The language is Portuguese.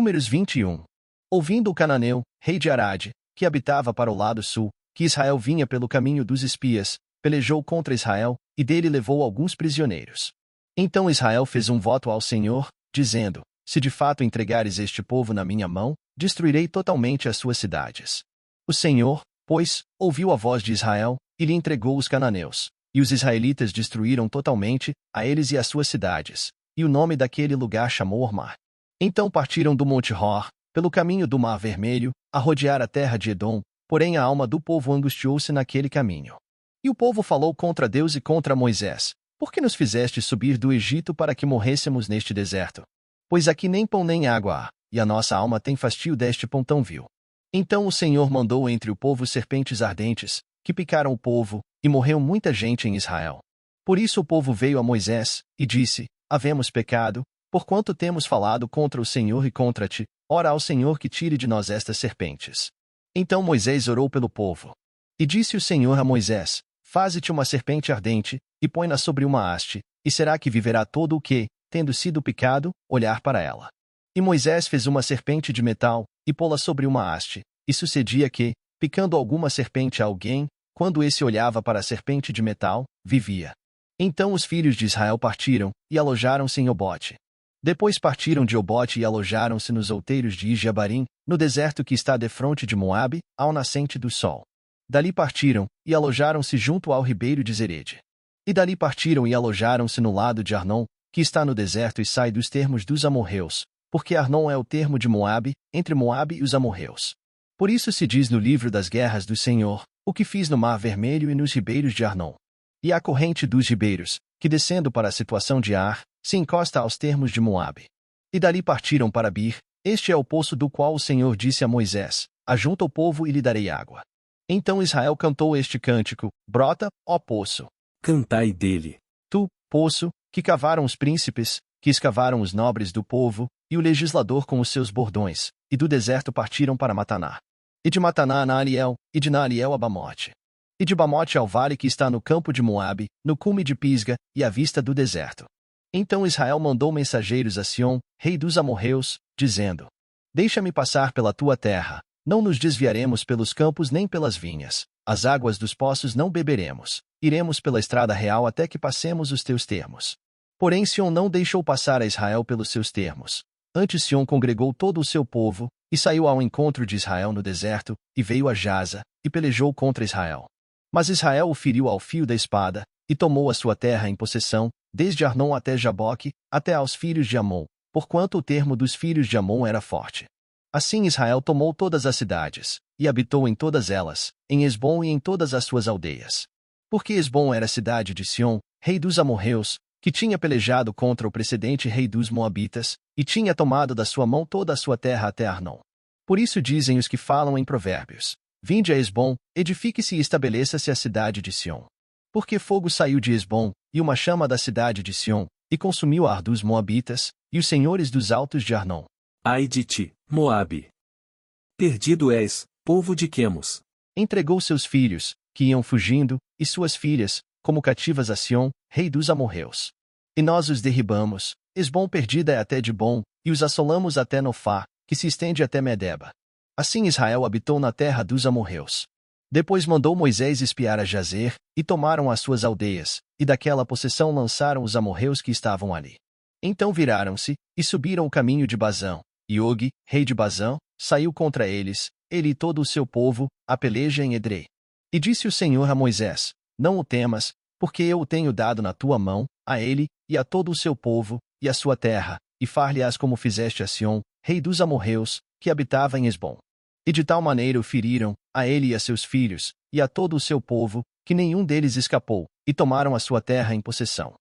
Números 21. Ouvindo o cananeu, rei de Arade, que habitava para o lado sul, que Israel vinha pelo caminho dos espias, pelejou contra Israel, e dele levou alguns prisioneiros. Então Israel fez um voto ao Senhor, dizendo: se de fato entregares este povo na minha mão, destruirei totalmente as suas cidades. O Senhor, pois, ouviu a voz de Israel, e lhe entregou os cananeus. E os israelitas destruíram totalmente a eles e as suas cidades, e o nome daquele lugar chamou Ormá. Então partiram do Monte Hor, pelo caminho do Mar Vermelho, a rodear a terra de Edom, porém a alma do povo angustiou-se naquele caminho. E o povo falou contra Deus e contra Moisés: por que nos fizeste subir do Egito para que morrêssemos neste deserto? Pois aqui nem pão nem água há, e a nossa alma tem fastio deste pão tão vil. Então o Senhor mandou entre o povo serpentes ardentes, que picaram o povo, e morreu muita gente em Israel. Por isso o povo veio a Moisés, e disse: havemos pecado, porquanto temos falado contra o Senhor e contra ti, ora ao Senhor que tire de nós estas serpentes. Então Moisés orou pelo povo. E disse o Senhor a Moisés: faze-te uma serpente ardente, e põe-na sobre uma haste, e será que viverá todo o que, tendo sido picado, olhar para ela. E Moisés fez uma serpente de metal, e pô-la sobre uma haste, e sucedia que, picando alguma serpente a alguém, quando esse olhava para a serpente de metal, vivia. Então os filhos de Israel partiram, e alojaram-se em Obote. Depois partiram de Obote e alojaram-se nos outeiros de Ijeabarim, no deserto que está defronte de Moabe, ao nascente do sol. Dali partiram, e alojaram-se junto ao ribeiro de Zerede. E dali partiram e alojaram-se no lado de Arnon, que está no deserto e sai dos termos dos amorreus, porque Arnon é o termo de Moabe, entre Moabe e os amorreus. Por isso se diz no livro das guerras do Senhor: o que fiz no Mar Vermelho e nos ribeiros de Arnon. E a corrente dos ribeiros, que descendo para a situação de Ar, se encosta aos termos de Moabe. E dali partiram para Bir, este é o poço do qual o Senhor disse a Moisés: ajunta o povo e lhe darei água. Então Israel cantou este cântico: brota, ó poço. Cantai dele. Tu, poço, que cavaram os príncipes, que escavaram os nobres do povo, e o legislador com os seus bordões, e do deserto partiram para Mataná. E de Mataná a Naariel, e de Naariel a Bamote. E de Bamote ao vale que está no campo de Moabe, no cume de Pisga, e à vista do deserto. Então Israel mandou mensageiros a Sion, rei dos amorreus, dizendo: deixa-me passar pela tua terra, não nos desviaremos pelos campos nem pelas vinhas, as águas dos poços não beberemos, iremos pela estrada real até que passemos os teus termos. Porém Sion não deixou passar a Israel pelos seus termos. Antes Sion congregou todo o seu povo, e saiu ao encontro de Israel no deserto, e veio a Jaza, e pelejou contra Israel. Mas Israel o feriu ao fio da espada, e tomou a sua terra em possessão, desde Arnon até Jaboque, até aos filhos de Amon, porquanto o termo dos filhos de Amon era forte. Assim Israel tomou todas as cidades, e habitou em todas elas, em Esbom e em todas as suas aldeias. Porque Esbom era cidade de Sion, rei dos amorreus, que tinha pelejado contra o precedente rei dos moabitas, e tinha tomado da sua mão toda a sua terra até Arnon. Por isso dizem os que falam em provérbios: vinde a Esbom, edifique-se e estabeleça-se a cidade de Sion. Porque fogo saiu de Esbom, e uma chama da cidade de Sion, e consumiu Ar dos moabitas, e os senhores dos altos de Arnon. Ai de ti, Moabe! Perdido és, povo de Quemos! Entregou seus filhos, que iam fugindo, e suas filhas, como cativas a Sion, rei dos amorreus. E nós os derribamos, Esbom perdida é até Dibom, e os assolamos até Nofá, que se estende até Medeba. Assim Israel habitou na terra dos amorreus. Depois mandou Moisés espiar a Jazer, e tomaram as suas aldeias, e daquela possessão lançaram os amorreus que estavam ali. Então viraram-se, e subiram o caminho de Bazã, e Og, rei de Bazã, saiu contra eles, ele e todo o seu povo, a peleja em Edrei. E disse o Senhor a Moisés: não o temas, porque eu o tenho dado na tua mão, a ele, e a todo o seu povo, e a sua terra, e far-lhe-ás como fizeste a Sion, rei dos amorreus, que habitava em Esbom. E de tal maneira o feriram, a ele e a seus filhos, e a todo o seu povo, que nenhum deles escapou, e tomaram a sua terra em possessão.